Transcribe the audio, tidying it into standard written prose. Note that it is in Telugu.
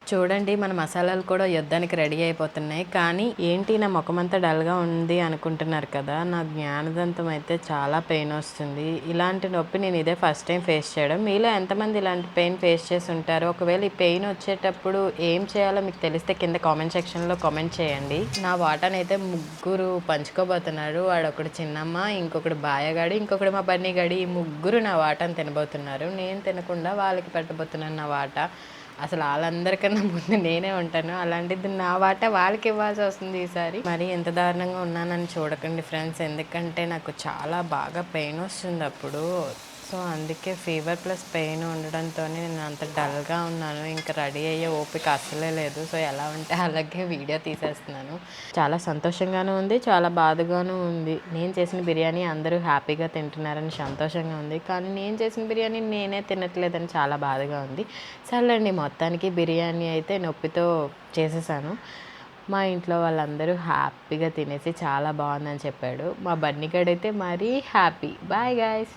చూడండి మన మసాలాలు కూడా యుద్ధానికి రెడీ అయిపోతున్నాయి. కానీ ఏంటి నా ముఖమంతా డల్‌గా ఉంది అనుకుంటున్నారు కదా! నా జ్ఞానదంతం అయితే చాలా పెయిన్ వస్తుంది. ఇలాంటి నొప్పి నేను ఇదే ఫస్ట్ టైం ఫేస్ చేయడం. మీలో ఎంతమంది ఇలాంటి పెయిన్ ఫేస్ చేసి ఉంటారో? ఒకవేళ ఈ పెయిన్ వచ్చేటప్పుడు ఏం చేయాలో మీకు తెలిస్తే కింద కామెంట్ సెక్షన్‌లో కామెంట్ చేయండి. నా వాటానైతే ముగ్గురు పంచుకోబోతున్నారు. వాడొకడు చిన్నమ్మ, ఇంకొకడు బాయగాడు, ఇంకొకడు మా బన్నీగాడు. ఈ ముగ్గురు నా వాటాను తినబోతున్నారు. నేను తినకుండా వాళ్ళకి పెట్టబోతున్నాను నా వాటా. అసలు ఆళ్ళందరికన్నా ముందు నేనే ఉంటాను. అలాంటిది నా వాటా వాళ్ళకి ఇవ్వాల్సి వస్తుంది ఈసారి. మరి ఎంత దారుణంగా ఉన్నానని చూడకండి ఫ్రెండ్స్. ఎందుకంటే నాకు చాలా బాగా పెయిన్ వస్తుంది అప్పుడు. సో అందుకే ఫీవర్ ప్లస్ పెయిన్ ఉండడంతోనే నేను అంత డల్‌గా ఉన్నాను. ఇంకా రెడీ అయ్యే ఓపిక అస్సలే లేదు. సో ఎలా ఉంటే అలాగే వీడియో తీసేస్తున్నాను. చాలా సంతోషంగాను ఉంది. చాలా బాధగాను ఉంది. నేను చేసిన బిర్యానీ అందరూ హ్యాపీగా తింటున్నారని సంతోషంగా ఉంది. కానీ నేను చేసిన బిర్యానీ నేనే తినట్లేదని చాలా బాధగా ఉంది. సర్లేండి మొత్తానికి బిర్యానీ అయితే నొప్పితో చేసేసాను. మా ఇంట్లో వాళ్ళందరూ హ్యాపీగా తినేసి చాలా బాగుందని చెప్పాడు. మా బన్నీగాడైతే మరీ హ్యాపీ. Bye guys.